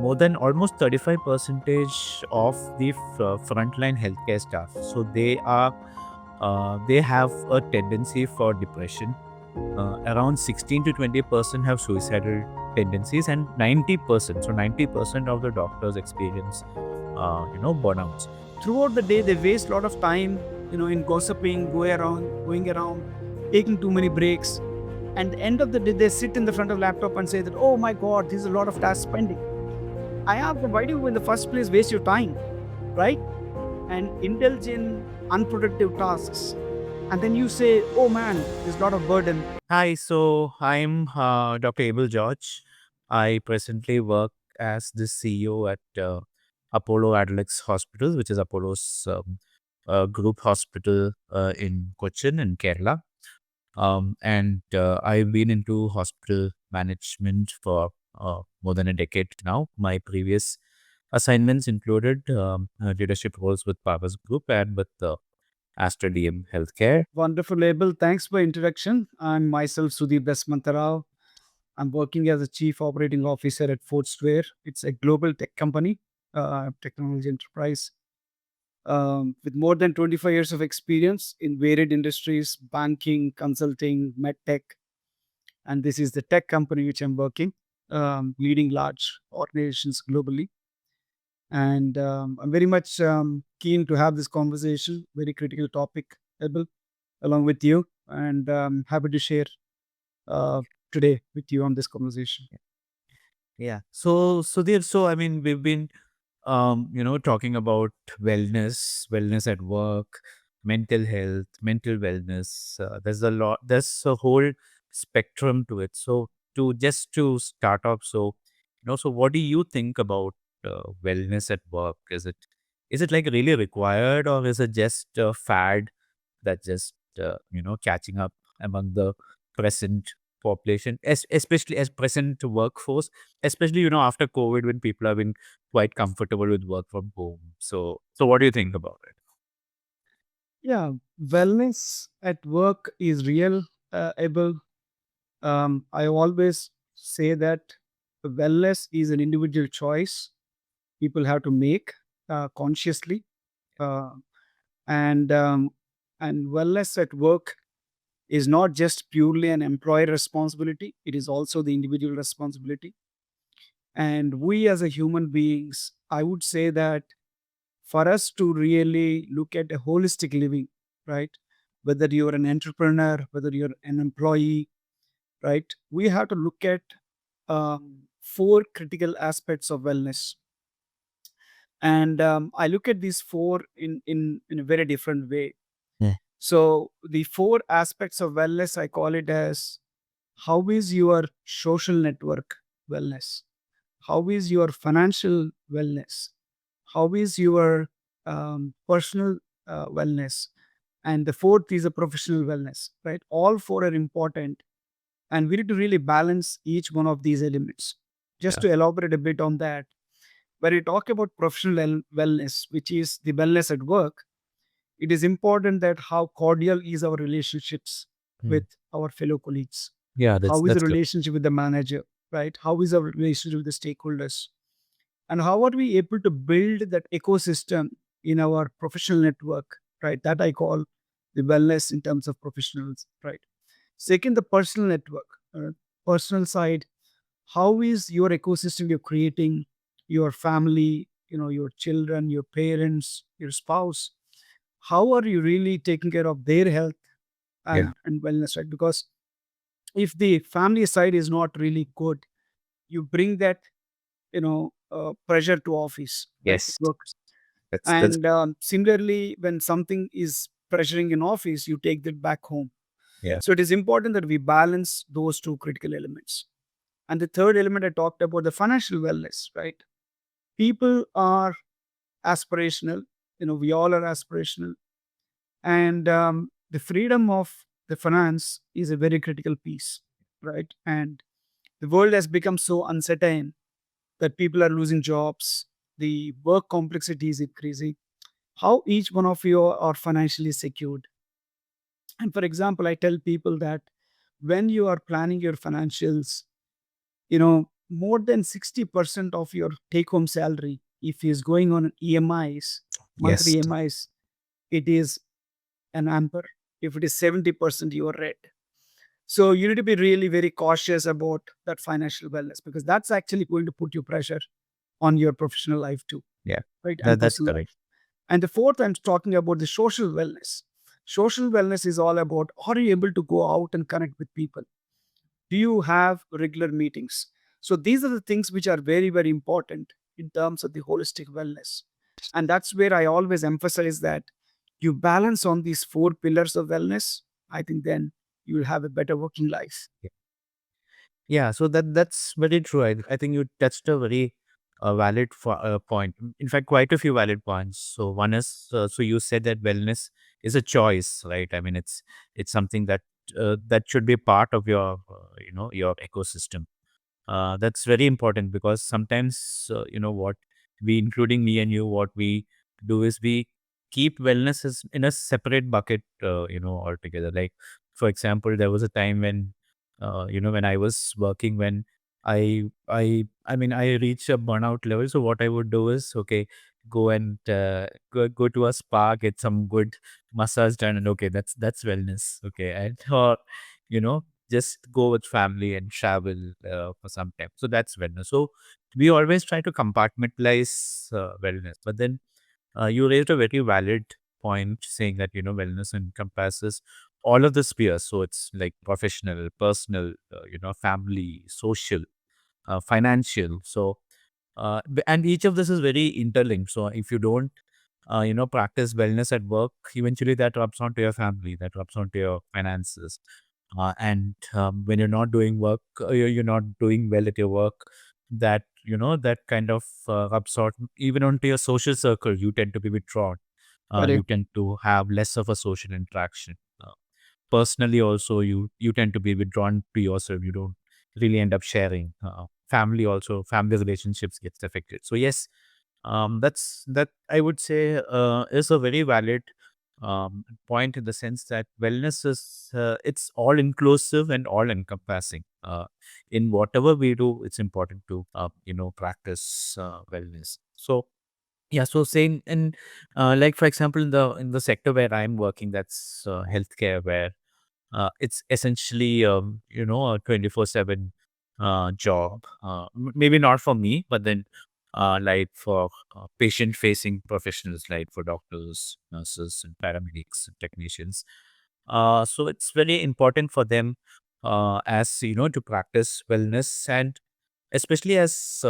more than almost 35 percentage of the frontline healthcare staff. So they have a tendency for depression. Around 16 to 20% have suicidal tendencies, and 90%, so 90% of the doctors experience, burnouts. Throughout the day, they waste a lot of time, in gossiping, going around, taking too many breaks. And the end of the day, they sit in the front of laptop and say that, oh my God, this is a lot of tasks pending. I ask them, why do you in the first place waste your time, right? And indulge in unproductive tasks. And then you say, oh man, there's a lot of burden. Hi, so I'm Dr. Abel George. I presently work as the CEO at Apollo Adlux Hospital, which is Apollo's group hospital in Cochin in Kerala. And I've been into hospital management for more than a decade now. My previous assignments included leadership roles with Powers Group and with Aster DM Healthcare. Wonderful, Abel. Thanks for introduction. I'm myself, Sudhir Dr. I'm working as a chief operating officer at FortSquare. It's a global tech company, technology enterprise, with more than 25 years of experience in varied industries, banking, consulting, medtech. And this is the tech company which I'm working, leading large organizations globally. And I'm very much keen to have this conversation, very critical topic, Abel, along with you. And happy to share uh, today with you on this conversation. Yeah. So I mean, we've been, talking about wellness at work, mental health, mental wellness. There's a whole spectrum to it. So to start off, so what do you think about wellness at work? Is it like really required, or is it just a fad that just, catching up among the present population, especially as present workforce, especially, after COVID, when people have been quite comfortable with work from home. So what do you think about it? Yeah, wellness at work is real, Abel. I always say that wellness is an individual choice people have to make consciously, uh, and wellness at work is not just purely an employer responsibility; it is also the individual responsibility. And we, as a human beings, I would say that for us to really look at a holistic living, right? Whether you're an entrepreneur, whether you're an employee, right? We have to look at four critical aspects of wellness. And I look at these four in a very different way. Yeah. So, the four aspects of wellness, I call it as how is your social network wellness? How is your financial wellness? How is your personal wellness? And the fourth is a professional wellness, right? All four are important, and we need to really balance each one of these elements. Just Yeah. to elaborate a bit on that, when we talk about professional wellness, which is the wellness at work, it is important that how cordial is our relationships Hmm. with our fellow colleagues. Yeah, that's How is the that's good. relationship with the manager, right? How is our relationship with the stakeholders? And how are we able to build that ecosystem in our professional network, right? That I call the wellness in terms of professionals, right? Second, the personal network, personal side. How is your ecosystem you're creating, your family, your children, your parents, your spouse? How are you really taking care of their health Yeah. and wellness, right? Because if the family side is not really good, you bring that, pressure to office, right? Yes. Work. That's And similarly, when something is pressuring in office, you take that back home. Yeah. So it is important that we balance those two critical elements. And the third element I talked about, the financial wellness, right? People are aspirational. We all are aspirational. And the freedom of the finance is a very critical piece, right? And the world has become so uncertain that people are losing jobs. The work complexity is increasing. How each one of you are financially secured. And for example, I tell people that when you are planning your financials, more than 60% of your take home salary, if is going on EMIs, monthly Yes. EMIs, it is an amper. If it is 70%, you are red. So you need to be really very cautious about that financial wellness, because that's actually going to put you pressure on your professional life too, Yeah. right? And That's personal correct. life. And the fourth, I'm talking about the social wellness. Social wellness is all about, are you able to go out and connect with people? Do you have regular meetings? So these are the things which are very, very important in terms of the holistic wellness. And that's where I always emphasize that you balance on these four pillars of wellness. I think then you will have a better working life. Yeah, so that's very true. I think you touched a very valid point. In fact, quite a few valid points. So one is, so you said that wellness is a choice, right? I mean, it's something that that should be part of your your ecosystem. That's very important because sometimes what we, including me and you, what we do is we keep wellness as in a separate bucket, altogether. Like, for example, there was a time when when I was working, when I mean, I reached a burnout level. So what I would do is, okay, go and go to a spa, get some good massage done, and okay, that's wellness. Okay, and or you know just go with family and travel for some time. So that's wellness. So we always try to compartmentalize wellness. But then you raised a very valid point, saying that wellness encompasses all of the spheres. So it's like professional, personal, family, social, financial. So and each of this is very interlinked. So if you don't practice wellness at work, eventually that rubs onto your family, that rubs onto your finances. And when you're not doing work, you're not doing well at your work, that, that kind of rubs out even onto your social circle. You tend to be withdrawn. You Correct. tend to have less of a social interaction. Personally also, you tend to be withdrawn to yourself. You don't really end up sharing. Family also, family relationships gets affected. So yes, that I would say is a very valid point, in the sense that wellness is it's all inclusive and all encompassing. In whatever we do, it's important to practice wellness. So yeah, so saying, and like, for example, in the sector where I'm working, that's healthcare, where it's essentially, a 24/7 job. Maybe not for me, but then like for patient-facing professionals, like for doctors, nurses, and paramedics and technicians. So it's very important for them, as to practice wellness, and especially as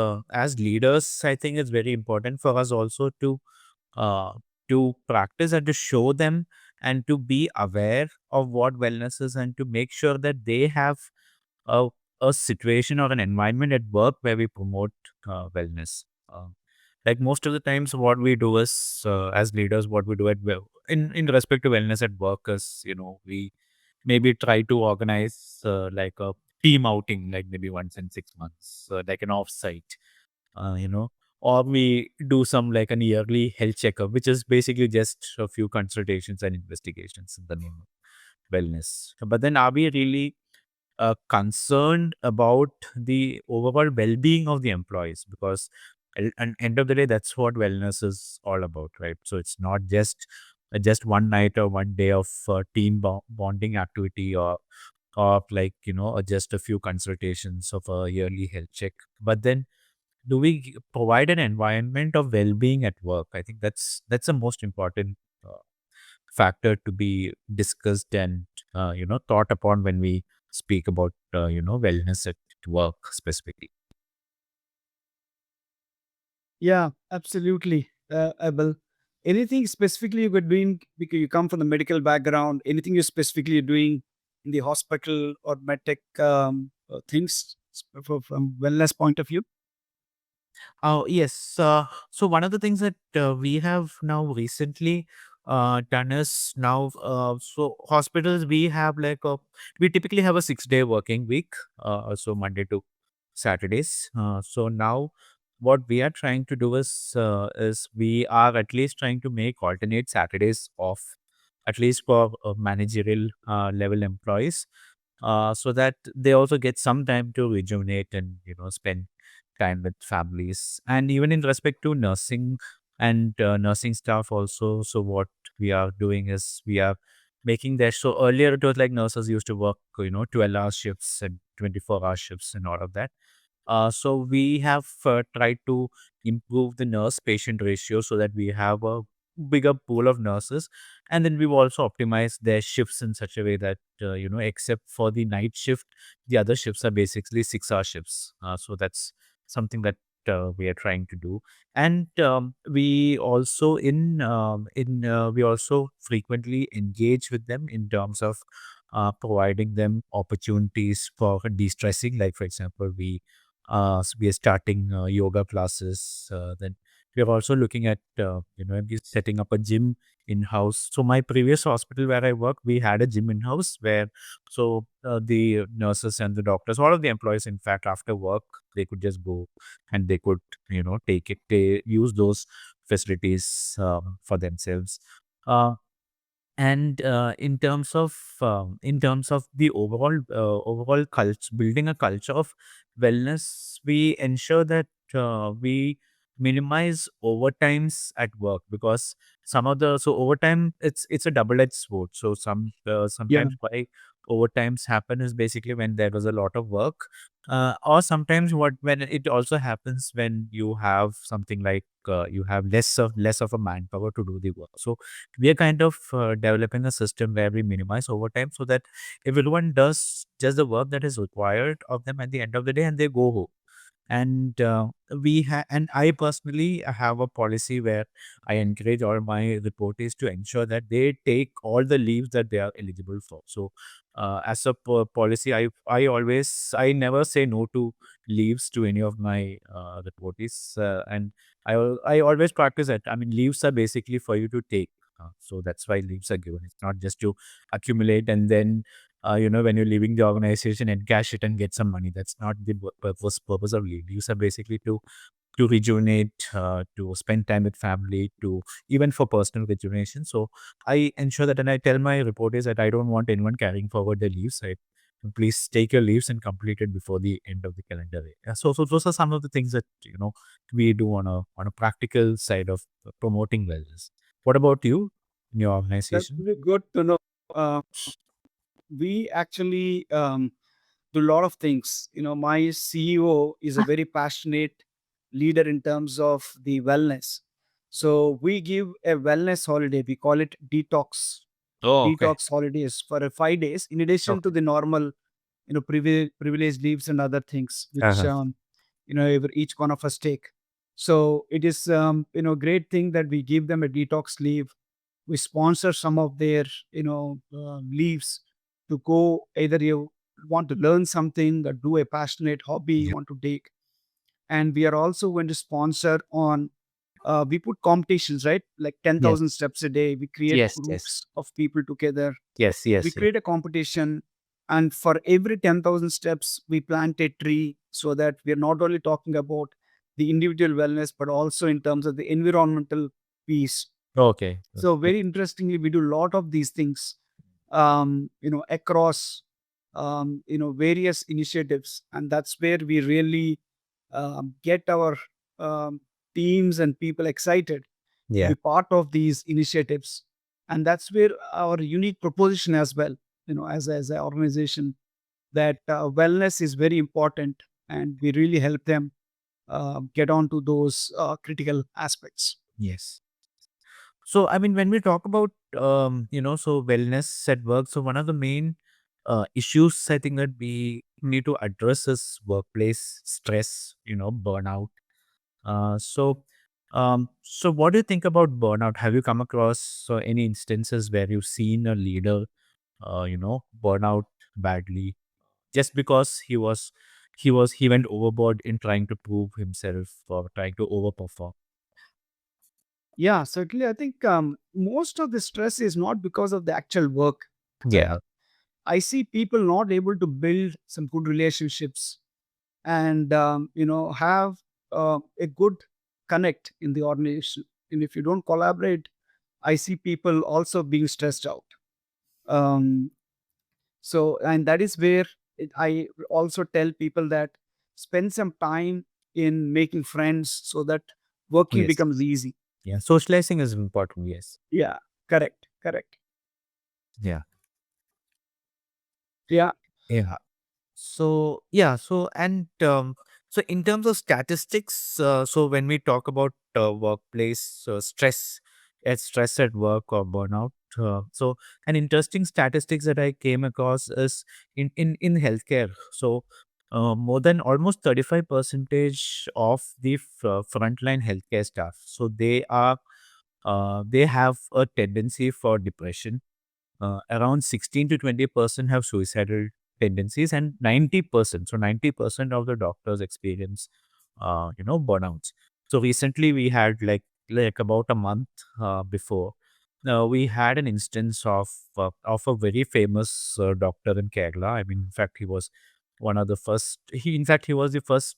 leaders, I think it's very important for us also uh, to practice and to show them, and to be aware of what wellness is, and to make sure that they have a, a situation or an environment at work where we promote wellness. Like, most of the times, what we do is, as leaders, what we do in respect to wellness at work is, we maybe try to organize like a team outing, like maybe once in 6 months, like an offsite, you know, or we do some like an yearly health checkup, which is basically just a few consultations and investigations in the name of wellness. But then, are we really concerned about the overall well-being of the employees? Because at end of the day, that's what wellness is all about, right? So it's not just one night or one day of team bonding activity, or like, just a few consultations of a yearly health check. But then, do we provide an environment of well-being at work? I think that's the most important uh, factor to be discussed and thought upon when we speak about wellness at work specifically. Yeah, absolutely, Abel. Anything specifically you were doing, because you come from the medical background, anything you specifically doing in the hospital or medtech things from wellness point of view? Oh, yes. So one of the things that we have now recently done is, now, so hospitals, we typically have a 6-day working week, so Monday to Saturdays. So now, what we are trying to do is we are at least trying to make alternate Saturdays off, at least for managerial level employees. so that they also get some time to rejuvenate and spend time with families. And even in respect to nursing and nursing staff also, so what we are doing is we are making that. So earlier it was like nurses used to work 12-hour shifts and 24-hour shifts and all of that. So we have tried to improve the nurse-patient ratio so that we have a bigger pool of nurses, and then we've also optimized their shifts in such a way that except for the night shift, the other shifts are basically 6-hour shifts. So that's something that we are trying to do, and we also frequently engage with them in terms of providing them opportunities for de-stressing. Like for example, we are starting yoga classes. Then we are also looking at maybe setting up a gym in house. So my previous hospital where I work, we had a gym in house where the nurses and the doctors, all of the employees, in fact, after work, they could just go and they could they use those facilities for themselves. Uh, and in terms of the overall culture, building a culture of wellness, we ensure that we minimize overtimes at work, because some of the so overtime, it's a double-edged sword. So Yeah. sometimes why overtimes happen is basically when there was a lot of work, or sometimes what when it also happens when you have something like you have less of a manpower to do the work. So we are kind of developing a system where we minimize overtime so that everyone does just the work that is required of them at the end of the day, and they go home. And and I personally have a policy where I encourage all my reportees to ensure that they take all the leaves that they are eligible for. So as a policy, I never say no to leaves to any of my reportees, and I always practice that. I mean, leaves are basically for you to take. So that's why leaves are given. It's not just to accumulate and then when you're leaving the organization and cash it and get some money. That's not the purpose of leave. Leaves are basically to rejuvenate, to spend time with family, to even for personal rejuvenation. So I ensure that, and I tell my reporters that I don't want anyone carrying forward their leaves. Please take your leaves and complete it before the end of the calendar year. Yeah, so those are some of the things that we do on a practical side of promoting wellness. What about you in your That's organization? really good to know. Uh, we actually do a lot of things. My CEO is a very passionate leader in terms of the wellness. So we give a wellness holiday. We call it Oh, okay. detox holidays for 5 days, in addition to Okay. the normal, privilege leaves and other things, which Uh-huh. each one of us take. So it is great thing that we give them a detox leave. We sponsor some of their leaves to go, either you want to learn something or do a passionate hobby you Yeah. want to take. And we are also going to sponsor on we put competitions, right? Like Yes. 10,000 steps a day. We create Yes. Yes. groups of people together. Yes. We Yes. Yes. create a competition, and for every 10,000 steps we plant a tree, so that we are not only talking about the individual wellness but also in terms of the environmental piece. Okay. So That's good. very interestingly, we do a lot of these things, across, various initiatives, and that's where we really get our um, teams and people excited to Yeah. be part of these initiatives, and that's where our unique proposition as well, as an organization, that wellness is very important, and we really help them get on to those critical aspects. Yes. So, I mean, when we talk about, so wellness at work, so one of the main issues I think that we need to address is workplace stress, burnout. So what do you think about burnout? Have you come across any instances where you've seen a leader, burn out badly just because he went overboard in trying to prove himself or trying to overperform? Yeah, certainly. I think most of the stress is not because of the actual work, right? Yeah. I see people not able to build some good relationships and have a good connect in the organization. And if you don't collaborate, I see people also being stressed out. Um, So, and that is where I also tell people that spend some time in making friends so that working Yes. becomes easy. Yeah. Socializing is important. Yes. Yeah, correct, correct. Yeah. Yeah. Yeah. So yeah, so in terms of statistics, so when we talk about workplace stress at work or burnout, so an interesting statistics that I came across is in healthcare. So more than almost 35 percentage of the frontline healthcare staff, so they have a tendency for depression. Around 16 to 20% have suicidal tendencies, and 90%, so 90% of the doctors experience burnouts. So recently we had like about a month before, we had an instance of a very famous doctor in Kerala. I mean, in fact, he was one of the first he in fact he was the first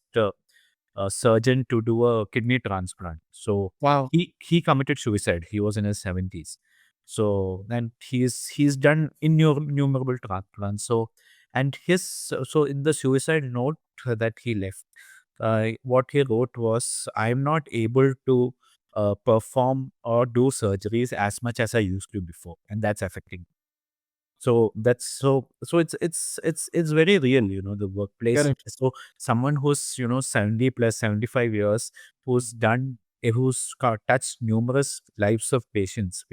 surgeon to do a kidney transplant. So Wow. he committed suicide. He was in his 70s. So and he's done innumerable transplants. So and his so in the suicide note that he left, what he wrote was, "I'm not able to perform or do surgeries as much as I used to before, and that's affecting." So it's very real, the workplace. Correct. So someone who's 70 plus 75 years, who's touched numerous lives of patients,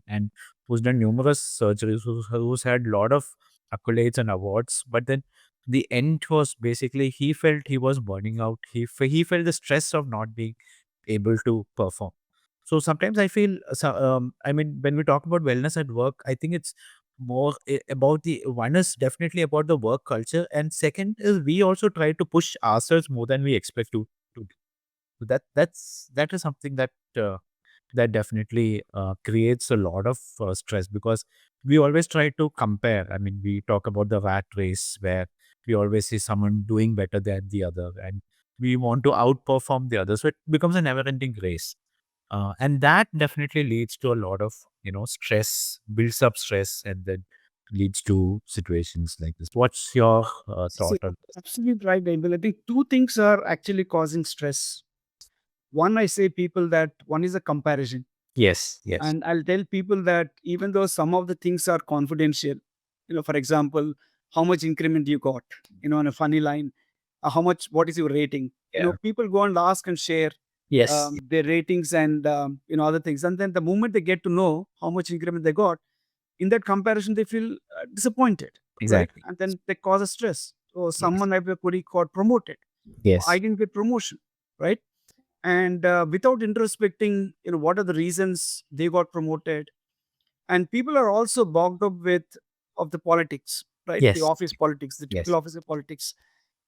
and who's done numerous surgeries, who's had a lot of accolades and awards, but then the end was basically he felt he was burning out. He felt the stress of not being able to perform. So sometimes I feel, I mean, when we talk about wellness at work, I think it's more about the one is definitely about the work culture, and second is we also try to push ourselves more than we expect to do. So that is something that definitely creates a lot of stress, because we always try to compare. I mean, we talk about the rat race where we always see someone doing better than the other, and we want to outperform the other. So it becomes a never-ending race, and that definitely leads to a lot of stress, builds up stress, and then leads to situations like this. What's your So, thought on this? absolutely right, Abel. I think two things are actually causing stress. One, I say people that one is a comparison. Yes, yes, And I'll tell people that even though some of the things are confidential, for example, how much increment you got, on a funny line, how much, what is your rating? yeah, People go and ask and share yes, their ratings and, other things. And then the moment they get to know how much increment they got, in that comparison, they feel disappointed, right? exactly. And then they cause a stress. So Yes, someone might be pretty got promoted. I yes, didn't get promotion, right? And without introspecting, what are the reasons they got promoted. And people are also bogged up with of the politics, right? The yes, office politics, the typical yes, office politics.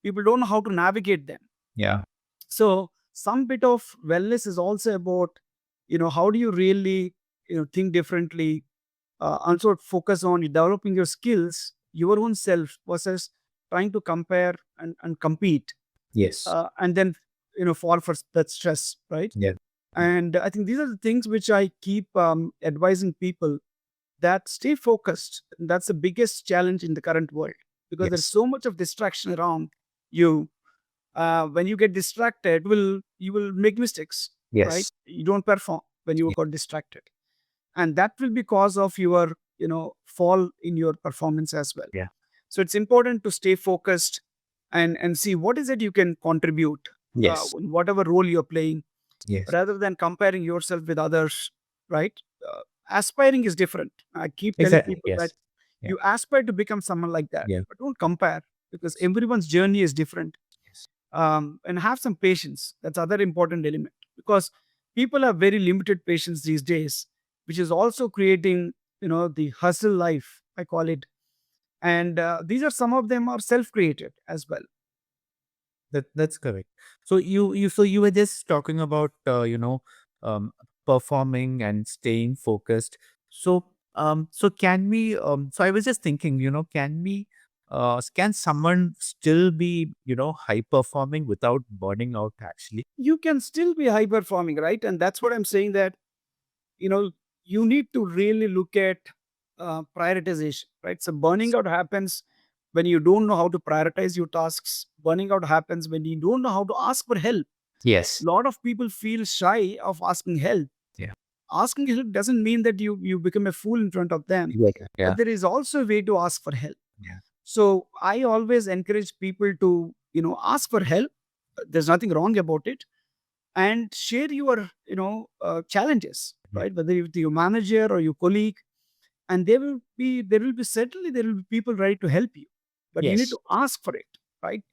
People don't know how to navigate them. yeah, So some bit of wellness is also about, how do you really, think differently, also focus on developing your skills, your own self versus trying to compare and compete, yes, and then fall for that stress, right? yeah, And I think these are the things which I keep advising people, that stay focused. That's the biggest challenge in the current world, because there's yes, so much of distraction around you. When you get distracted, you will make mistakes, right? yes, You don't perform when you yeah, got distracted, and that will be cause of your fall in your performance as well. yeah, So it's important to stay focused and see what is it you can contribute, yes, in whatever role you're playing, yes, rather than comparing yourself with others, right? Uh, Aspiring is different. I keep telling exactly, people that yes, yeah, you aspire to become someone like that, yeah, but don't compare, because yes, everyone's journey is different. yes, And have some patience. That's other important element, because people have very limited patience these days, which is also creating, the hustle life, I call it. And these are some of them are self-created as well. that's correct. So you were just talking about um performing and staying focused. So can we so I was just thinking, can someone still be high performing without burning out actually? You can still be high performing, right? And that's what I'm saying, that you know you need to really look at prioritization, right? So burning out happens when you don't know how to prioritize your tasks. Burning out happens when you don't know how to ask for help. Yes. A lot of people feel shy of asking help. Yeah. Asking help doesn't mean that you become a fool in front of them, Exactly. but Yeah. there is also a way to ask for help. Yeah. So I always encourage people to, ask for help. There's nothing wrong about it, and share your, challenges, Yeah. right? Whether it's your manager or your colleague, and there will be certainly there will be people ready to help you, but you need Yes. to ask for it, right?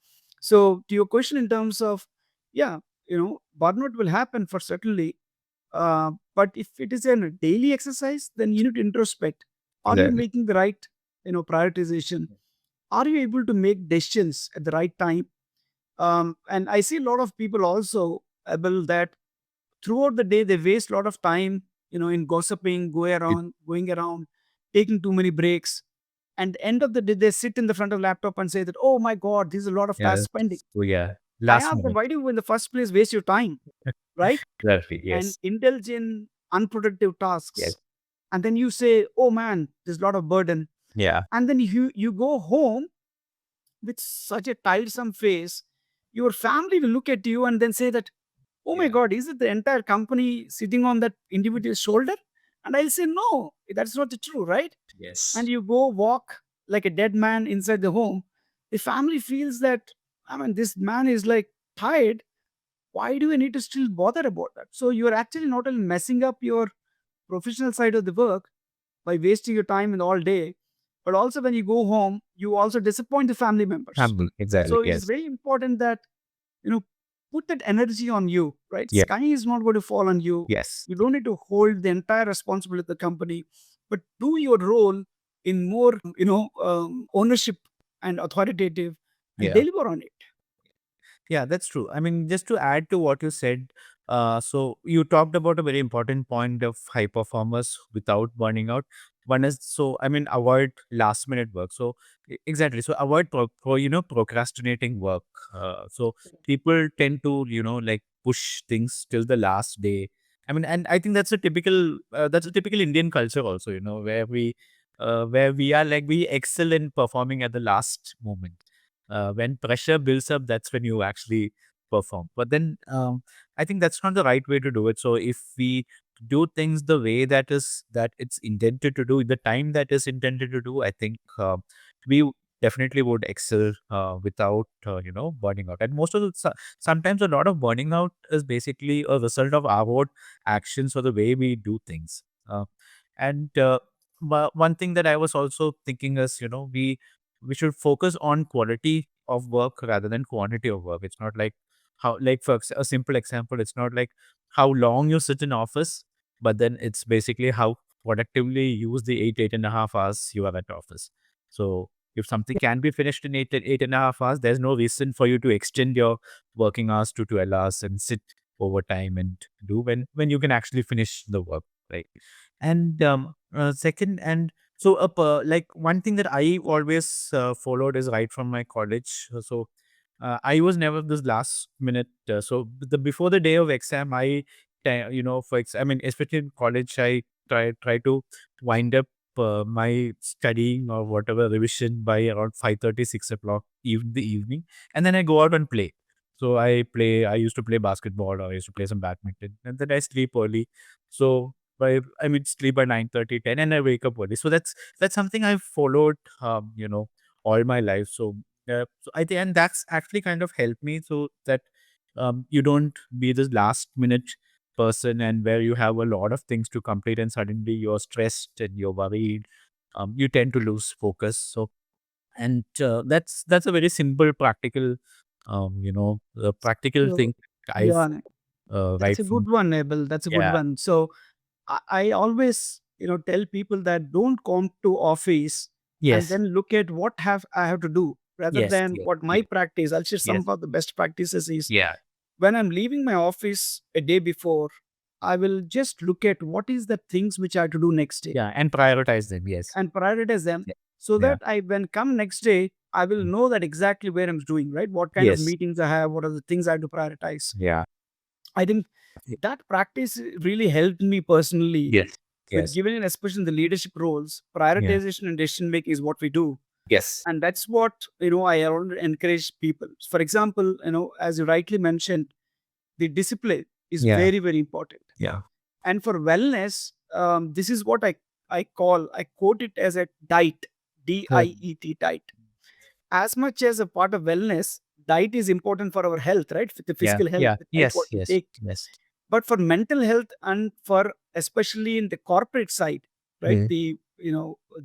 So to your question in terms of, yeah, burnout will happen for certainly, but if it is a daily exercise, then you need to introspect. Are you Exactly. making the right, prioritization? Are you able to make decisions at the right time? And I see a lot of people also, Abel, that throughout the day they waste a lot of time, in gossiping, It- going around, taking too many breaks. And end of the day, they sit in the front of laptop and say that, oh my God, this is a lot of Yeah. tasks pending. So yeah. I Last ask them, minute. why do you in the first place waste your time, right? Exactly. And Yes. indulge in unproductive Yes. tasks. And then you say, oh man, there's a lot of burden. Yeah. And then you go home with such a tiresome face. Your family will look at you and then say that, oh my Yeah. God, is it the entire company sitting on that individual's shoulder? And I'll say, no, that's not the true, right? And Yes. you go walk like a dead man inside the home. The family feels that, I mean, this man is like tired. Why do you need to still bother about that? So you're actually not only messing up your professional side of the work by wasting your time in all day, but also when you go home, you also disappoint the family members. Humble. Exactly. So it is Yes. very important that, you know, put that energy on you, right? Yeah. Sky is not going to fall on you. Yes. You don't need to hold the entire responsibility of the company, but do your role in more, ownership and authoritative, and Yeah. deliver on it. Yeah, that's true. I mean, just to add to what you said, so you talked about a very important point of high performers without burning out. One is, so I mean, avoid last minute work. So exactly, so avoid procrastinating work. So people tend to like push things till the last day. I mean, and I think that's a typical Indian culture also. Where we are like we excel in performing at the last moment. When pressure builds up, that's when you actually perform. But then I think that's not the right way to do it. So if we do things the way that it's intended to do, the time that is intended to do, I think we definitely would excel without burning out. And sometimes a lot of burning out is basically a result of our own actions or the way we do things. And one thing that I was also thinking is, we should focus on quality of work rather than quantity of work. It's not like a simple example, it's not like how long you sit in office, but then it's basically how productively you use the 8.5 hours you are at office. So if something can be finished in 8.5 hours, there's no reason for you to extend your working hours to 12 hours and sit overtime and do when you can actually finish the work, right? And second, and so like one thing that I always followed is right from my college. So I was never this last minute. So the before the day of exam, I mean, especially in college, I try to wind up my studying or whatever revision by around 5:30, 6 o'clock the evening, and then I go out and play. So I play. I used to play basketball, or I used to play some badminton, and then I sleep early. So I mean, sleep by 9:30, 10, and I wake up early. So that's something I've followed, all my life. So I think, and that's actually kind of helped me so that you don't be this last minute person and where you have a lot of things to complete and suddenly you're stressed and you're worried. You tend to lose focus. So, and that's a very simple, practical, practical So, thing I've yeah, that's right a good from. one, Abel. That's a good Yeah. one. So I always, tell people that don't come to office and Yes. then look at what have I have to do rather Yes. than Yes. what my Yes. practice. I'll share some Yes. of the best practices is Yeah. when I'm leaving my office a day before, I will just look at what is the things which I have to do next day Yeah. And prioritize them. Yes. and prioritize them, Yeah. so Yeah. that I when come next day, I will Mm. know that exactly where I'm doing, right? What kind of Yes. meetings I have, what are the things I have to prioritize. Yeah. I think Y- that practice really helped me personally. Yes. When Yes. given in, especially in the leadership roles, Yeah. prioritization and decision making is what we do. Yes. And that's what, I always encourage people. For example, as you rightly mentioned, the discipline is Yeah. very, very important. Yeah. And for wellness, this is what I quote it as a diet, D-I-E-T, diet. As much as a part of wellness, diet is important for our health, right? For the Yeah. physical health, Yeah. the diet what Yes. we Yes. take. Yes. But for mental health and for especially in the corporate side, right? Mm. The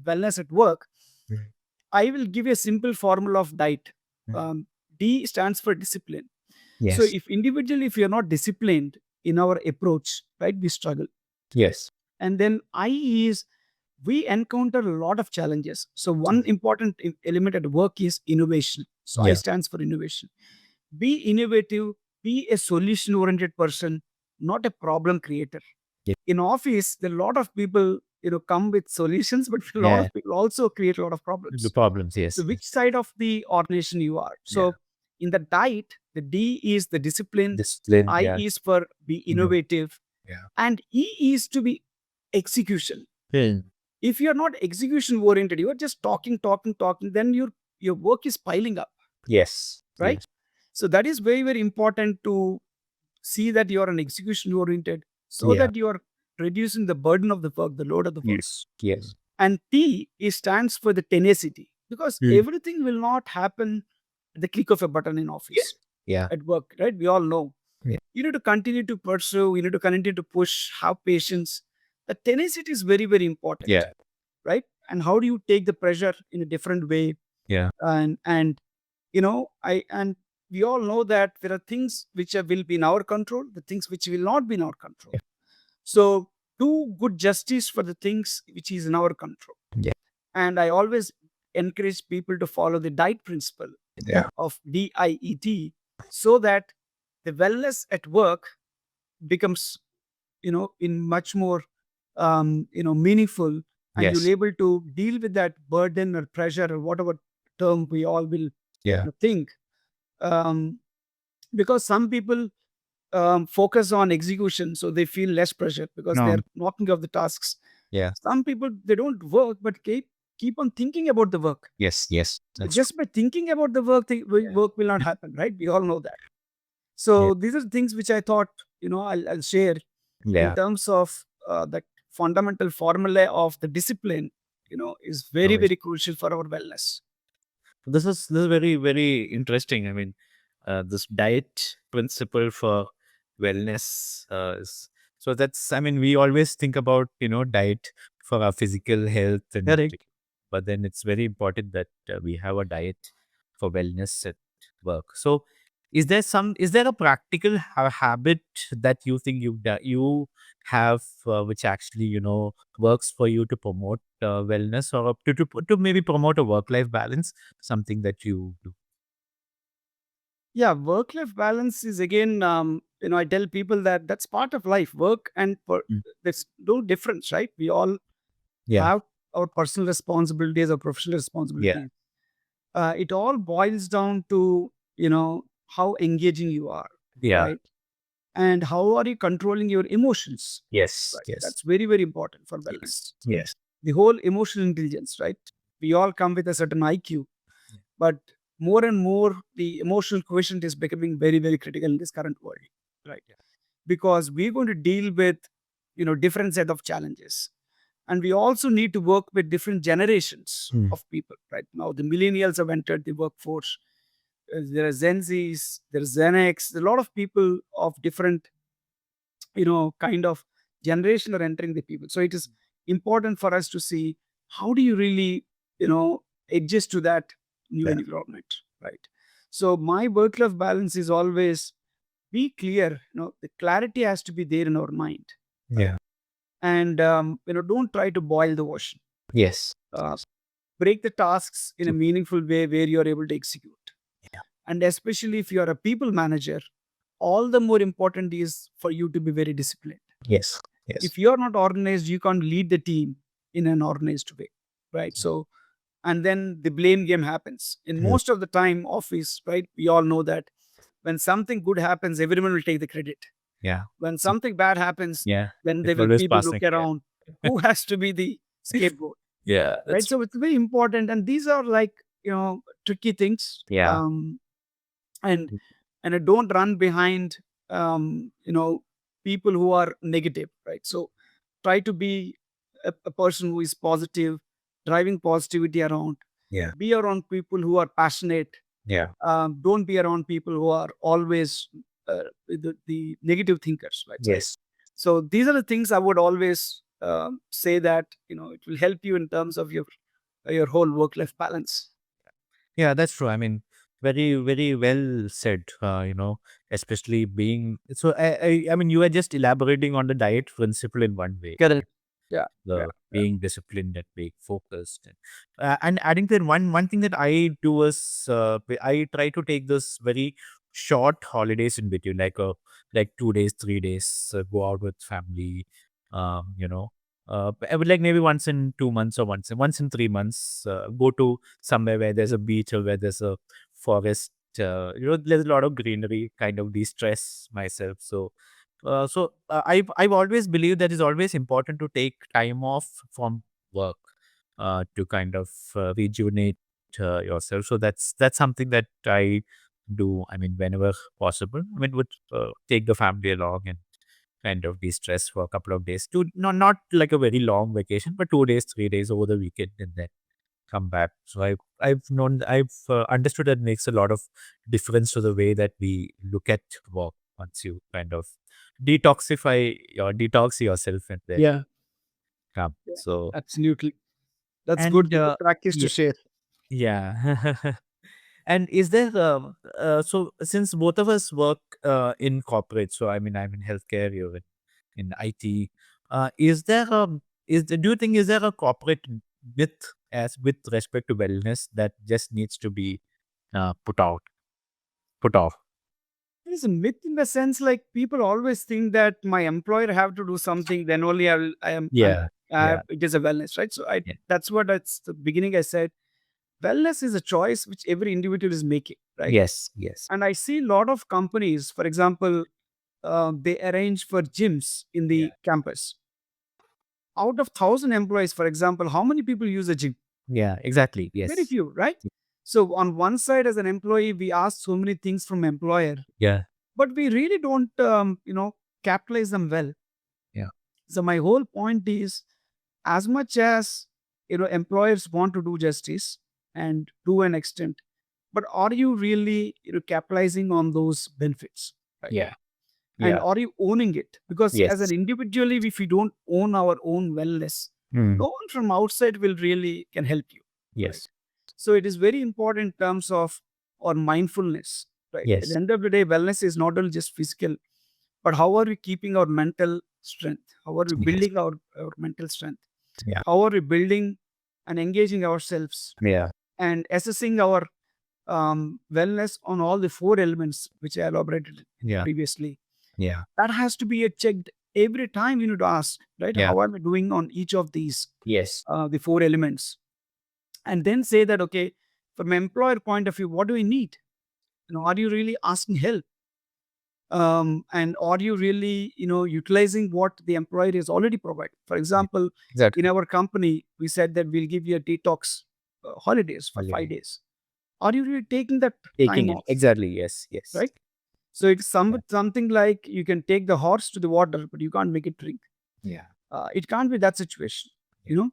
wellness at work, Mm. I will give you a simple formula of diet. Mm. D stands for discipline. So Yes. if individually, if you're not disciplined in our approach, right, we struggle. Yes. And then I is we encounter a lot of challenges. So one important element at work is innovation. So I Yeah. stands for innovation. Be innovative, be a solution oriented person, not a problem creator. Yeah. In office, there are a lot of people, come with solutions, but a lot Yeah. of people also create a lot of The problems. problems. So Yes. which Yes. side of the organization you are? Yeah. So in the diet, the D is the discipline, Discipline. I Yeah. is for be No. innovative, Yeah. and E is to be execution. Mm. If you're not execution oriented, you are just talking, then your work is piling up, Yes. right? Yes. So that is very, very important to see that you are an execution oriented so Yeah. that you are reducing the burden of the work, the load of the work. Yes. Yes. And T is stands for the tenacity, because Mm. everything will not happen at the click of a button in Yeah. office, Yeah. at work, right? We all know. Yeah. You need to continue to pursue, you need to continue to push, have patience. The tenacity is very, very important, Yeah. right? And how do you take the pressure in a different way? Yeah. And I and we all know that there are things which will be in our control, the things which will not be in our control. Yeah. So do good justice for the things which is in our control. Yeah. And I always encourage people to follow the DIET principle Yeah. of DIET, so that the wellness at work becomes, in much more, meaningful, and you'll Yes. able to deal with that burden or pressure or whatever term we all will Yeah. think. Um, because some people focus on execution, so they feel less pressure because No. they're knocking off the tasks. Yeah. Some people, they don't work, but keep on thinking about the work. Yes. Yes. That's true. Just by thinking about the work, Yeah. work will not happen, right? We all know that. Yeah. So these are things which I thought, I'll share in Yeah. terms of that fundamental formula of the discipline, is very, Always. very crucial for our wellness. This is very, very interesting. I mean, this diet principle for wellness is, so that's, I mean, we always think about, diet for our physical health, and Correct. but then it's very important that we have a diet for wellness at work. So is there a practical habit that you think you have, which actually, works for you to promote wellness, or to maybe promote a work life balance, something that you do? Yeah, work-life balance is again, I tell people that that's part of life. Work and Mm. there's no difference, right? We all Yeah. have our personal responsibilities, our professional Yeah. responsibilities. It all boils down to, how engaging you are, Yeah. right? And how are you controlling your emotions, Yes. right? Yes. That's very, very important for Yes. wellness. Yes. The whole emotional intelligence, right? We all come with a certain IQ, but more and more the emotional quotient is becoming very, very critical in this current world, right? Yeah. Because we're going to deal with, different set of challenges, and we also need to work with different generations Mm. of people. Right now, the millennials have entered the workforce. There are Gen Zs, there's Gen X. A lot of people of different, kind of generation are entering the people. So it is important for us to see how do you really, adjust to that new Yeah. environment, right? So my work-life balance is always be clear. The clarity has to be there in our mind, right? Yeah. And don't try to boil the ocean. Yes. Uh, Break the tasks in a meaningful way where you are able to execute. Yeah. And especially if you are a people manager, all the more important is for you to be very disciplined. Yes. Yes. If you're not organized, you can't lead the team in an organized way, right? So, and then the blame game happens in Mm. most of the time office, right? We all know that when something good happens, everyone will take the credit. Yeah. When something bad happens, Yeah. then It's they will always people passing. look Yeah. around, who has to be the scapegoat, Yeah, right? that's So it's very important, and these are like, tricky things. yeah, And I don't run behind, people who are negative, right? So try to be a person who is positive, driving positivity around. yeah, Be around people who are passionate. yeah, Don't be around people who are always the negative thinkers, right? yes. So these are the things I would always say that it will help you in terms of your whole work life balance. Yeah, that's true. I mean, very, very well said. Especially being so. I mean, you are just elaborating on the diet principle in one way. Correct. Yeah. Yeah. The being disciplined and being focused, and adding to that, one thing that I do is I try to take this very short holidays in between, like 2 days, 3 days, go out with family. Um, you know, I would like maybe once in 2 months or once in 3 months, go to somewhere where there's a beach or where there's a forest. There's a lot of greenery, kind of de-stress myself. I've always believed that it's always important to take time off from work, to kind of rejuvenate yourself. So that's something that I do. I mean, whenever possible, I mean, would take the family along and kind of de-stress for a couple of days. Not like a very long vacation, but 2 days, 3 days over the weekend, and then come back. So I've understood that makes a lot of difference to the way that we look at work once you kind of detox yourself and then Yeah. come. Yeah. So Absolutely. That's and good practice to yeah, share. yeah. And is there so since both of us work in corporate, so I mean I'm in healthcare, you're in IT. Is there do you think is there a corporate myth as with respect to wellness that just needs to be put off? It's a myth in the sense like people always think that my employer have to do something, then only Yeah, yeah, it is a wellness, right? So yeah. that's what at the beginning I said. Wellness is a choice which every individual is making, right? Yes, yes. And I see a lot of companies, for example, they arrange for gyms in Yeah, the campus. Out of 1,000 employees, for example, how many people use a gym? yeah, exactly. Very Yes. few, right? So on one side, as an employee, we ask so many things from employer, Yeah, but we really don't, capitalize them well. yeah, So my whole point is, as much as employers want to do justice and to an extent, but are you really capitalizing on those benefits, right? yeah, And yeah. are you owning it? Because as an Yes. individually, if we don't own our own wellness, Mm, no one from outside will really can help you, right? yes. So it is very important in terms of our mindfulness, right? At the Yes. end of the day, wellness is not only just physical, but how are we keeping our mental strength? How are we Yes. building our mental strength? Yeah. How are we building and engaging ourselves Yeah. and assessing our wellness on all the four elements which I elaborated Yeah. previously? Yeah. That has to be checked every time you need to ask, right? Yeah. How are we doing on each of these, Yes. the four elements? And then say that, okay, from employer point of view, what do we need? Are you really asking help? And are you really utilizing what the employer is already provided? For Yeah. example, in Exactly. our company we said that we'll give you a detox holidays for Holiday. 5 days. Are you really taking that Taking time it. off, Exactly. Yes. Yes. right? So it's Yeah. something like you can take the horse to the water but you can't make it drink. Yeah. It can't be that situation, Yeah. you know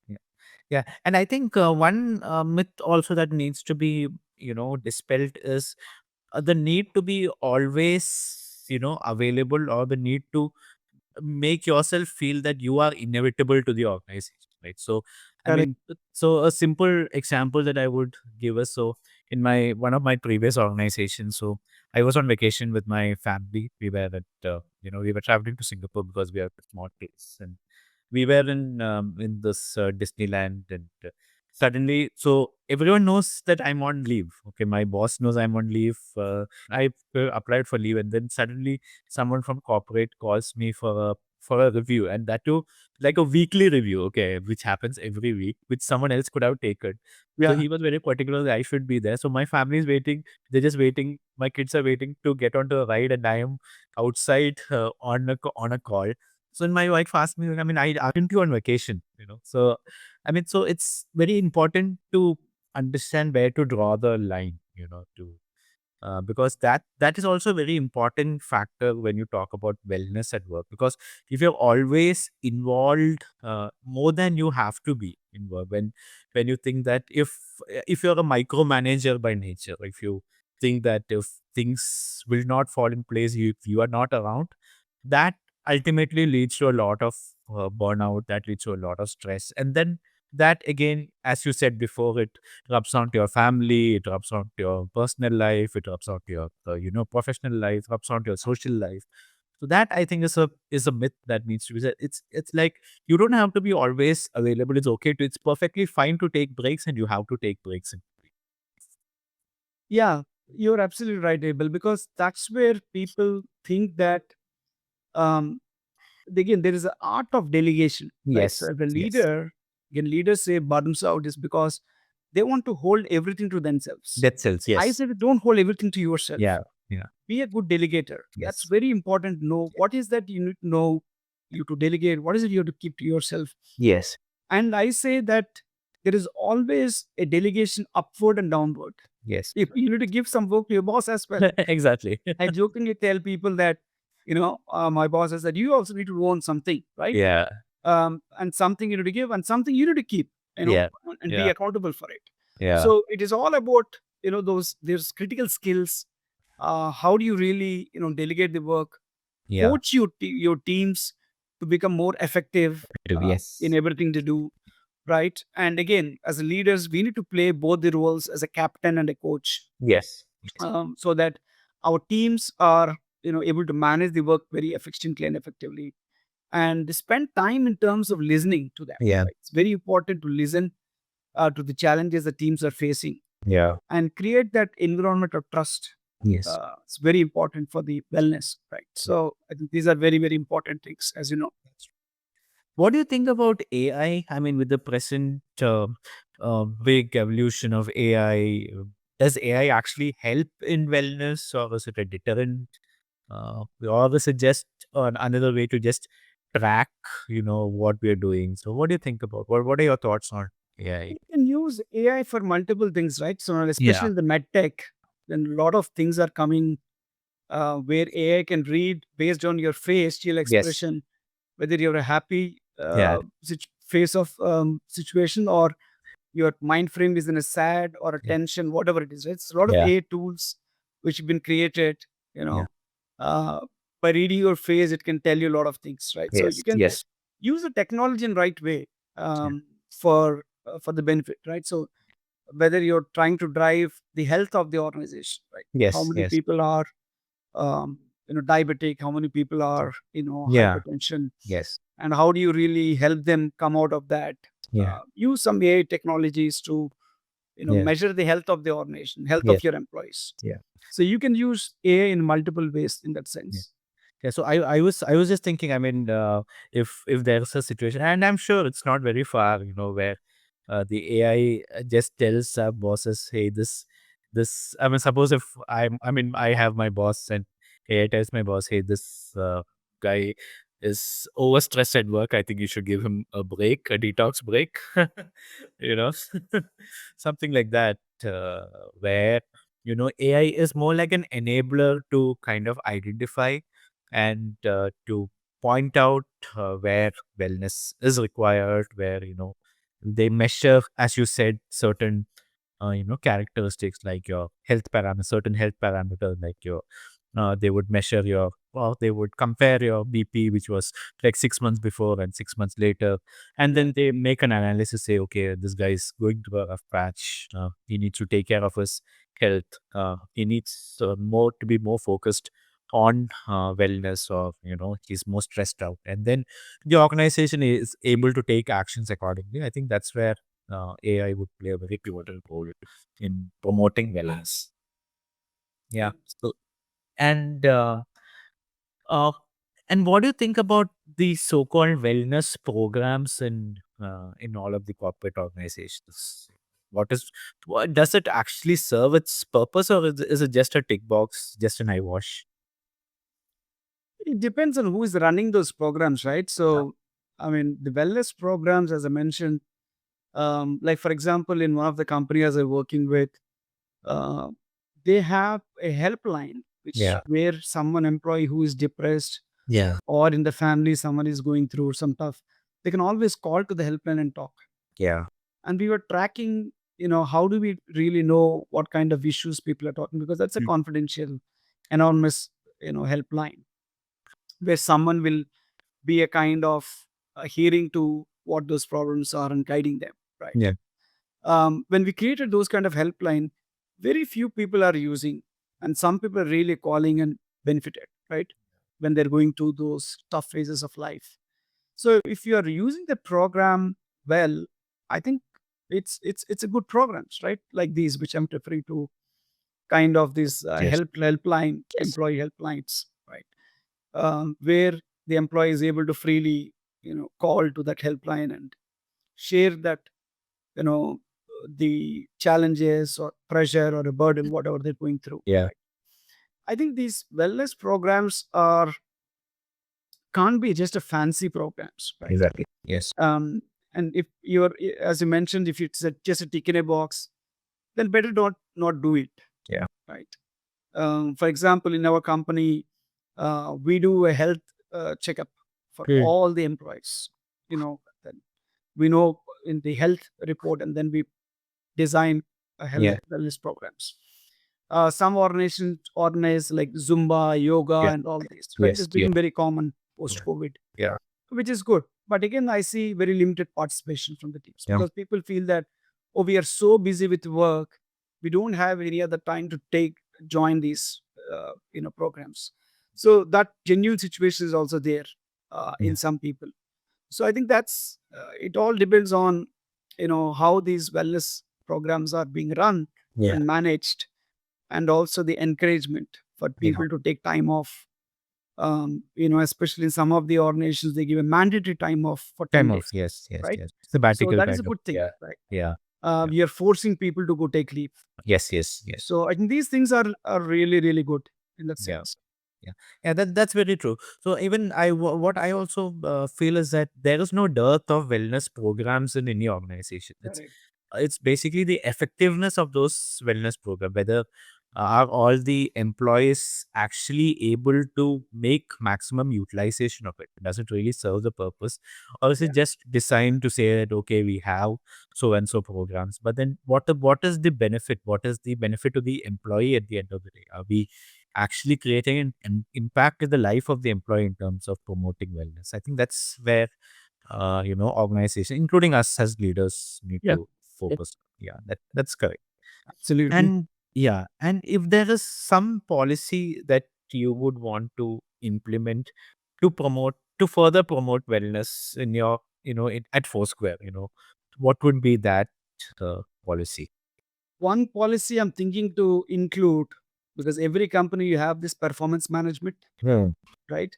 Yeah. Yeah. And I think one myth also that needs to be, dispelled is the need to be always, available, or the need to make yourself feel that you are inevitable to the organization, right? So I Correct. mean, so a simple example that I would give us, so in my one of my previous organizations, so I was on vacation with my family. We were we were traveling to Singapore because we are a small place, and we were in this Disneyland, and suddenly, so everyone knows that I'm on leave. Okay, my boss knows I'm on leave. I applied for leave, and then suddenly someone from corporate calls me for a review, and that too like a weekly review. Okay, which happens every week, which someone else could have taken. So Yeah. he was very particular that I should be there. So my family is waiting. They're just waiting. My kids are waiting to get onto a ride, and I am outside on a call. So when my wife asked me, I mean, aren't you on vacation? So I mean, so it's very important to understand where to draw the line, to because that is also a very important factor when you talk about wellness at work. Because if you're always involved more than you have to be in work, when you think that if you're a micromanager by nature, if you think that if things will not fall in place if you are not around, that ultimately leads to a lot of burnout, that leads to a lot of stress. And then that again, as you said before, it rubs onto your family, it rubs onto your personal life, it rubs onto your professional life, rubs onto your social life. So that I think is a myth that needs to be said. It's like you don't have to be always available. It's okay to it's perfectly fine to take breaks, and you have to take breaks. Yeah, you're absolutely right, Abel, because that's where people think that um, again there is an art of delegation, right? So Yes, as a yes. leader, again, leaders say bottoms out is because they want to hold everything to themselves. That sells. I Yes. said, don't hold everything to yourself. Yeah. Yeah. Be a good delegator. That's Yes. very important to know what is that you need to know you to delegate, what is it you have to keep to yourself. Yes. And I say that there is always a delegation upward and downward. Yes. If you need to give some work to your boss as well. Exactly. I jokingly tell people that, my boss has said, you also need to own something, right? Yeah. And something you need to give and something you need to keep, Yeah. and be Yeah. accountable for it. Yeah. So it is all about, there's critical skills. How do you really, delegate the work, Yeah. coach your teams to become more effective in Yes. everything to do, right? And again, as leaders, we need to play both the roles as a captain and a coach, Yes. Yes. so that our teams are able to manage the work very efficiently and effectively, and spend time in terms of listening to them, Yeah. right? It's very important to listen to the challenges the teams are facing Yeah. and create that environment of trust. Yes. It's very important for the wellness, right? So I think these are very, very important things, as you know. What do you think about AI? I mean, with the present big evolution of AI, does AI actually help in wellness, or is it a deterrent? Or is it just another way to just track, what we're doing? So, what do you think about? What are your thoughts on AI? You can use AI for multiple things, right? So especially Yeah. in the med tech, then a lot of things are coming where AI can read based on your facial Yes. expression whether you're a happy Yeah. face of situation, or your mind frame is in a sad or a Yeah. tension, whatever it is. Right? It's a lot of Yeah. AI tools which have been created, you Yeah. know, uh, by reading your face, it can tell you a lot of things, right? So you Yes. can Yes. use the technology in right way Yeah. for the benefit, right? So whether you're trying to drive the health of the organization, right? How Yes. many Yes. people are diabetic, how many people are Yeah. hypertension, Yes. and how do you really help them come out of that. Yeah. Use some AI technologies to Yeah. measure the health of the organization, health of Yes. your employees. Yeah. So you can use AI in multiple ways in that Yeah. sense. Yeah, so I was just thinking. I mean, if there's a situation, and I'm sure it's not very far, where the AI just tells our bosses, "Hey, this." I mean, suppose if I have my boss, and AI tells my boss, "Hey, this guy is overstressed at work. I think you should give him a break, a detox break." you know, something like that, where AI is more like an enabler to kind of identify and to point out where wellness is required, where they measure, as you said, certain characteristics like your health parameter, certain health parameter, like your they would measure your, well, they would compare your BP, which was like 6 months before and 6 months later, and Yeah. then they make an analysis, say, okay, this guy is going through a rough patch, he needs to take care of his health, he needs more to be more focused on wellness, or he's more stressed out, and then the organization is able to take actions accordingly. I think that's where AI would play a very pivotal role in promoting wellness. Yeah. So, and uh, and what do you think about the so-called wellness programs in all of the corporate organizations? What does it actually serve its purpose, or is it just a tick box, just an eyewash? It depends on who is running those programs, right? Yeah. So, I mean, the wellness programs, as I mentioned, like for example, in one of the companies I'm working with, uh, they have a helpline which Yeah. where someone employee who is depressed Yeah. or in the family someone is going through some tough, they can always call to the helpline and talk. Yeah. And we were tracking, how do we really know what kind of issues people are talking, because that's a Mm. confidential, anonymous, helpline where someone will be a kind of hearing to what those problems are and guiding them, right? Yeah. When we created those kind of helpline, very few people are using, and some people are really calling and benefited, right? When they're going through those tough phases of life. So if you are using the program well, I think it's a good programs, right? Like these, which I'm referring to, kind of these Yes. helpline, Yes. employee helplines, right? Where the employee is able to freely, call to that helpline and share that, you know, the challenges or pressure or a burden, whatever they're going through, Yeah. right? I think these wellness programs are can't be just a fancy programs, right? Exactly. Yes. Um, and if you're, as you mentioned, if it's just a tick in a box, then better not do it, Yeah. right? For example, in our company, we do a health checkup for Mm. all the employees. Then we know in the health report, and then we design a health Yeah. wellness programs. Some organizations organize like Zumba, yoga, Yeah. and all this, right? Yes. It's Yeah. become very common Yeah. post COVID, Yeah. which is good. But again, I see very limited participation from the teams Yeah. because people feel that, oh, we are so busy with work, we don't have any other time to join these programs. So that genuine situation is also there Yeah. in some people. So I think that's it. All depends on how these wellness programs are being run Yeah. and managed, and also the encouragement for Yeah. people to take time off. Especially in some of the organizations, they give a mandatory time off for 10 Time off. days, Yes. Yes. right? Yes. So Sabbatical that is a kind of. good thing, Yeah. right? Yeah. Yeah. We are forcing people to go take leave. Yes. Yes. Yes. So I think these things are really, really good in that Yeah. sense. Yeah, yeah, that's very true. So even what I also feel is that there is no dearth of wellness programs in any organization. Correct. It's basically the effectiveness of those wellness program. Whether are all the employees actually able to make maximum utilization of it? Does it really serve the purpose, or is Yeah. it just designed to say that okay, we have so and so programs, but then what is the benefit? What is the benefit to the employee at the end of the day? Are we actually creating an impact in the life of the employee in terms of promoting wellness? I think that's where organization, including us as leaders, need Yeah. to Yeah. focus. Yeah, that's correct. Absolutely. And yeah, and if there is some policy that you would want to implement to further promote wellness in your at Foursquare, what would be that policy? One policy I'm thinking to include, because every company you have this performance management, Hmm. right?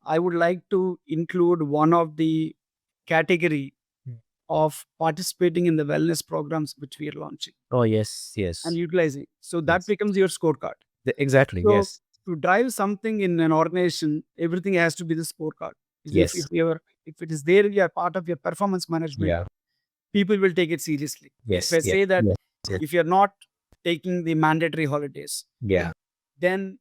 I would like to include one of the category Hmm. of participating in the wellness programs which we are launching Oh yes, and yes, utilizing. So that yes. becomes your scorecard. Exactly. So Yes. to drive something in an organization, everything has to be the scorecard. Is Yes. if it is there, you are part of your performance management, Yeah. people will take it seriously. If Yes. I Yes. say that Yes. Yes. if you're not taking the mandatory holidays, Yeah. then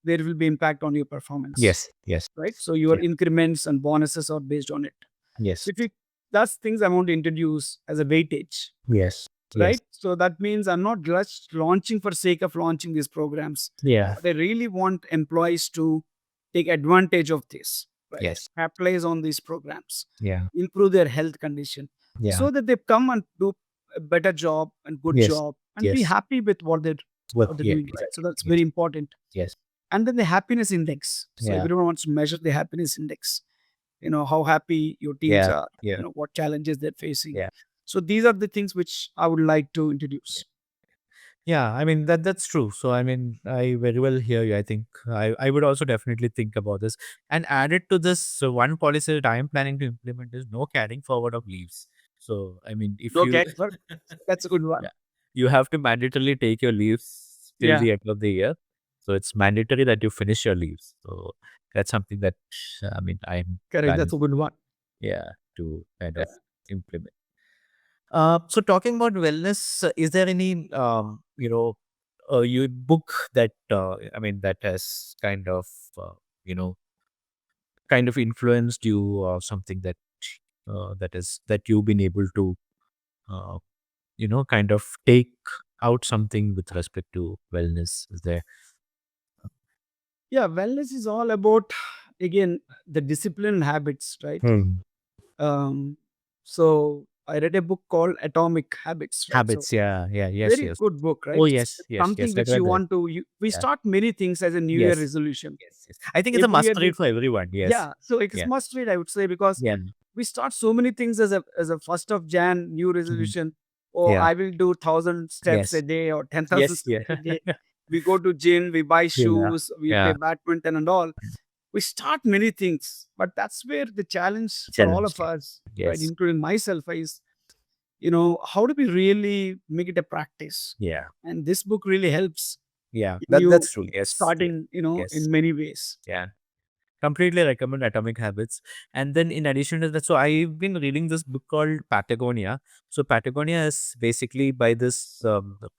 there will be impact on your performance, Yes. Yes. right? So your Yeah. increments and bonuses are based on it. Yes. So if you that's things I want to introduce as a weightage, Yes. Yes. right? So that means I'm not just launching for sake of launching these programs, Yeah. but I really want employees to take advantage of this, right? Yes. Capitalize on these programs, Yeah. improve their health condition, Yeah. so that they come and do a better job and good Yes. job and be Yes. happy with what Well, they're yeah. doing, right? So Exactly. that's Yes. very important. Yes. And then the happiness index. So Yeah. everyone wants to measure the happiness index. How happy your teams Yeah. are, Yeah. what challenges they're facing. Yeah. So these are the things which I would like to introduce. Yeah, I mean that's true. So I mean, I very well hear you. I think I would also definitely think about this and add it to this. So one policy that I am planning to implement is no carrying forward of leaves. So I mean, if No you catch work. That's a good one. yeah, you have to mandatorily take your leaves till Yeah. the end of the year. So it's mandatory that you finish your leaves. So That's something that I'm Correct. That's planning, a good one. yeah, to kind Yeah. of implement. So talking about wellness, is there any you book that that has uh, you know kind of influenced you, or something that that you've been able to uh, kind of take out something with respect to wellness? Is there? Yeah. Wellness is all about, again, the discipline and habits, right? Hmm. Um, so I read a book called Atomic Habits, right? So Habits, yeah, yeah, yes, very yes. good book, right? Oh, It's yes, yes, something yes. I which you read that. want to, we Yeah. start many things as a New Year Yes, resolution. yes, yes. I think it's a Every must year read we, for everyone. Yes. yeah, so it's Yeah. must read, I would say, because Yeah. we start so many things as a 1st of Jan new Mhm. resolution. Or Yeah. I will do 1,000 steps a Yes. day or 10,000 Yes. steps Yeah. a day. We go to gym, we buy Yeah. shoes, we play Yeah. badminton and all. We start many things, but that's where the challenge for all Challenge. of us, right, Yes. including myself, is how do we really make it a practice? Yeah. And this book really helps Yeah. in you That's true. Yes. Yeah. starting, Yes. in many ways. Yeah. Completely recommend Atomic Habits. And then in addition to that, so I've been reading this book called Patagonia. So Patagonia is basically by this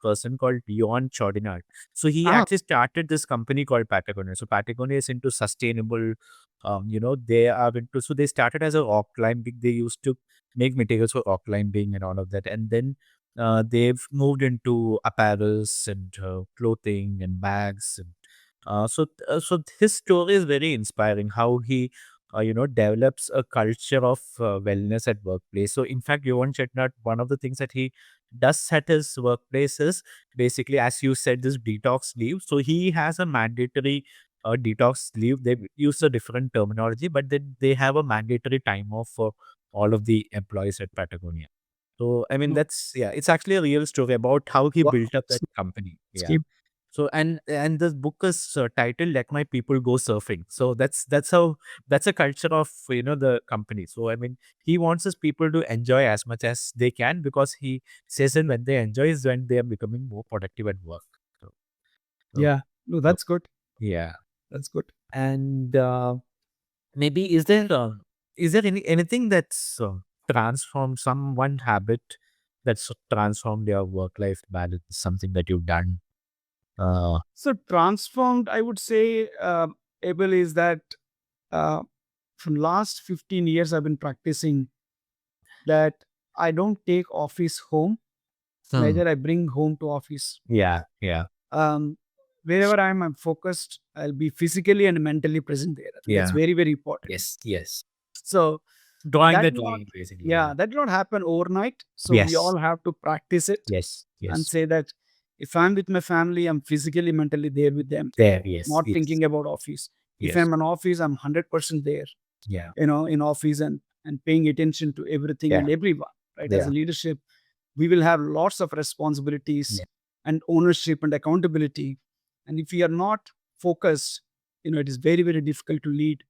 person called Dion Chordinard. So he Ah, actually started this company called Patagonia. So Patagonia is into sustainable, they are into, so they started as a rock climbing. They used to make materials for rock climbing and all of that. And then they've moved into apparels and clothing and bags. So his story is very inspiring. How he, develops a culture of wellness at workplace. So in fact, Johan Chetnut, one of the things that he does at his workplace is basically, as you said, this detox leave. So he has a mandatory detox leave. They use a different terminology, but then they have a mandatory time off for all of the employees at Patagonia. So no. that's, yeah, it's actually a real story about how he Wow. built up that company. Yeah. Skip. So and this book is titled "Let My People Go Surfing." So that's how, that's a culture of the company. So he wants his people to enjoy as much as they can, because he says that when they enjoy is when they are becoming more productive at work. So, so, Yeah. No, so, that's good. yeah. That's good. And maybe is there anything that's transformed, some one habit that's transformed your work life balance? Something that you've done. Uh, So transformed, I would say, Abel, is that uh, from last 15 years, I've been practicing that I don't take office home, hmm. neither I bring home to office. Yeah. Yeah. Um, Wherever I'm focused, I'll be physically and mentally present there. I think that's Yeah. very, very important. Yes, yes. So Drawing that the will not, line, basically. Yeah. yeah, that will not happen overnight. So we Yes, all have to practice it yes, and yes. say that if I'm with my family, I'm physically, mentally there with them, There, yes, not yes, thinking about office. If yes. I'm in office, I'm 100% there, Yeah, in office, and paying attention to everything yeah, and everyone, right? As a yeah, leadership, we will have lots of responsibilities yeah, and ownership and accountability. And if we are not focused, it is very, very difficult to lead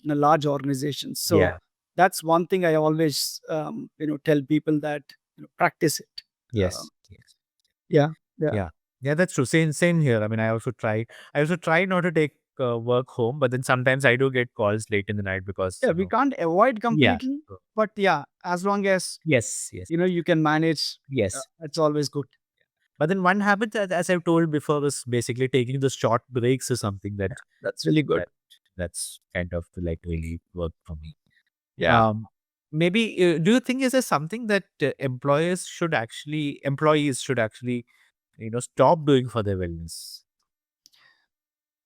in a large organization. So yeah, that's one thing I always, tell people that, practice it. Uh, yes, yes. yeah, yeah, Yeah, yeah, that's true. Same here. I also try not to take work home, but then sometimes I do get calls late in the night because, yeah. We can't avoid yeah. completely, So, but yeah, as long as yes, yes, you can manage, yes. it's always good. But then one habit that, as I've told before, is basically taking the short breaks is something Yeah, that's really good. that that's kind of like really worked for me. Yeah, Um, Maybe do you think is there something that employees should actually stop doing for their wellness?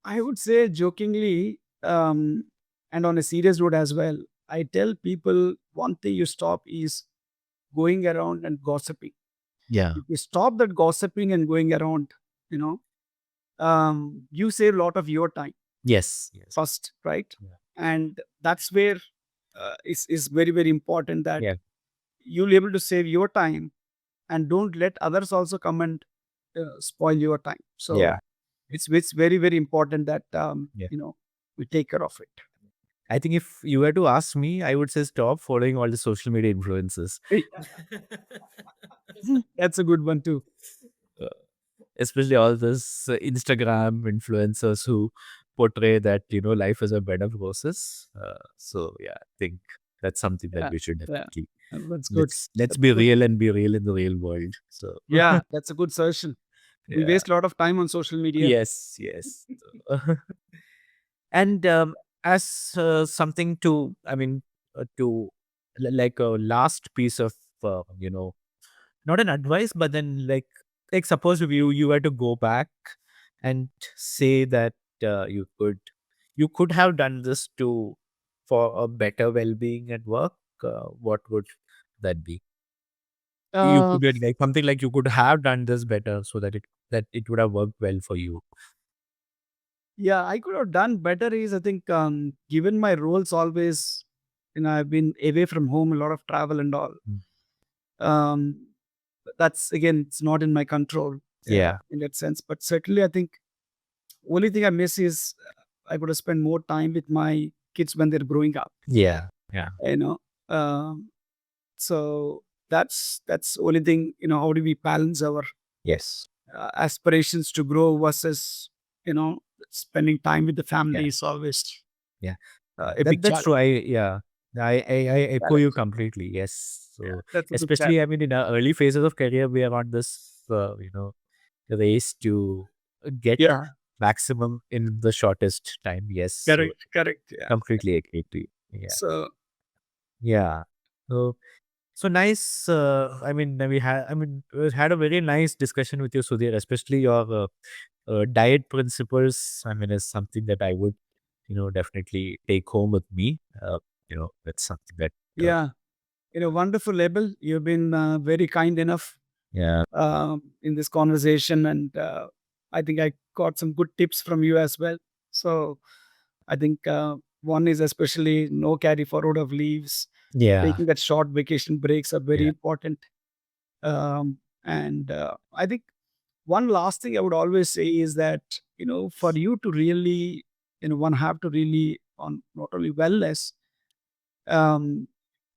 I would say jokingly, and on a serious note as well, I tell people one thing you stop is going around and gossiping. Yeah. If you stop that gossiping and going around, you know, you save a lot of your time Yes. Yes. first, right? Yeah. And that's where is very, very important that Yeah. you'll be able to save your time and don't let others also come and spoil your time. So Yeah. it's very, very important that Yeah. we take care of it. I think if you were to ask me, I would say stop following all the social media influencers. Hey, that's a good one too. Uh, Especially all those Instagram influencers who portray that, life is a bed of roses. So yeah, I think that's something that Yeah, we should yeah, definitely, that's good. let's That's be good. real and be real in the real world. So Yeah, that's a good suggestion. We yeah, waste a lot of time on social media. yes, yes. And as something to, I mean, to like a last piece of, not an advice, but then like suppose if you were to go back and say that you could have done this to for a better well-being at work, what would that be? You Uh, could be like something like you could have done this better so that it would have worked well for you. yeah, I could have done better is I think given my roles always, I've been away from home, a lot of travel and all. Mm. Um, that's again, it's not in my control Yeah, in that sense. But certainly, I think only thing I miss is I could have spent more time with my kids when they're growing up. yeah, yeah. You know, um, so that's only thing. How do we balance our Yes. aspirations to grow versus spending time with the family Yeah. is always Yeah. a big That's true. challenge. I echo you Challenge. completely. Yes. Yeah, So that's a big especially, challenge. I mean, in our early phases of career, we are on this, race to get Yeah, maximum in the shortest time. Yes. So correct, correct. Yeah. completely agree to you. Yeah. So Yeah. So so nice. We had a very nice discussion with you, Sudhir, especially your diet principles. I mean, is something that I would, definitely take home with me. That's something that, yeah, wonderful, Abel. You've been very kind enough yeah, in this conversation, and I think I got some good tips from you as well. So I think one is especially no carry forward of leaves. yeah, Taking that short vacation breaks are very yeah, important. And I think one last thing I would always say is that for you to really one have to really on not only wellness, um,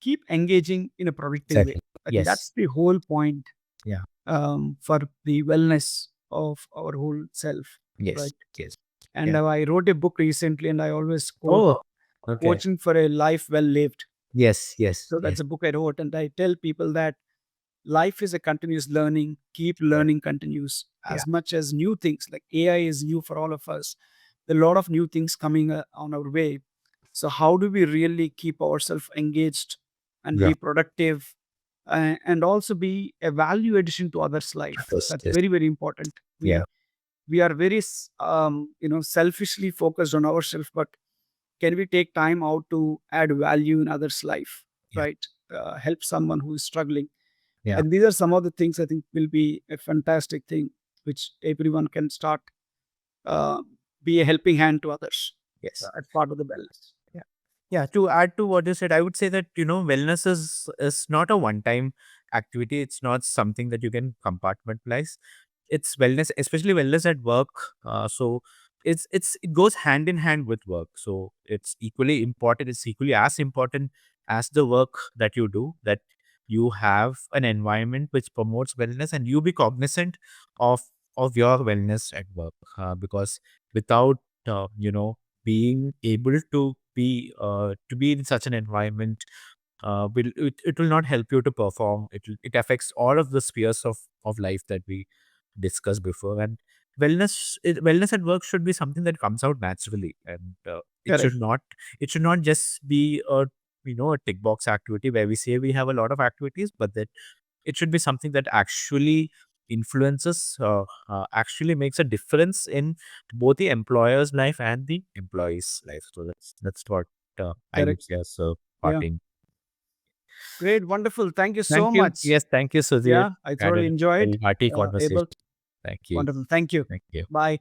keep engaging in a productive way. exactly. I think Yes, that's the whole point yeah, for the wellness of our whole self, yes, right? yes, And yeah. I wrote a book recently, and I always quote Oh, okay. "Coaching for a Life Well Lived." Yes, yes, So yes, that's a book I wrote, and I tell people that life is a continuous learning. Keep yeah, learning continues yeah, as much as new things like AI is new for all of us. There are a lot of new things coming on our way. So how do we really keep ourselves engaged and yeah. be productive and also be a value addition to others' life? Yes, That's yes, very very important. yeah, We are very selfishly focused on ourselves, but can we take time out to add value in others' life, yeah, right? Help someone who is struggling, yeah. and these are some of the things I think will be a fantastic thing, which everyone can start, uh, be a helping hand to others Yes. as part of the balance. Yeah. Yeah. To add to what you said, I would say that, wellness is not a one-time activity. It's not something that you can compartmentalize. It's wellness, especially wellness at work. So it goes hand in hand with work. So it's equally important. It's equally as important as the work that you do, that you have an environment which promotes wellness and you be cognizant of your wellness at work. Because without being able to be in such an environment, it will not help you to perform. It affects all of the spheres of life that we discussed before. And wellness at work should be something that comes out naturally, and it should Correct, not just be a tick box activity where we say we have a lot of activities, but that it should be something that actually influences, actually makes a difference in both the employer's life and the employee's life. So that's what I would correct. say as a Yeah, parting. great, wonderful. Thank you Thank so you. much. Yes, thank you, Sudhir. Yeah, I Had thoroughly a enjoyed. very hearty Abel, conversation. Thank you. wonderful. Thank you. Thank you. Bye.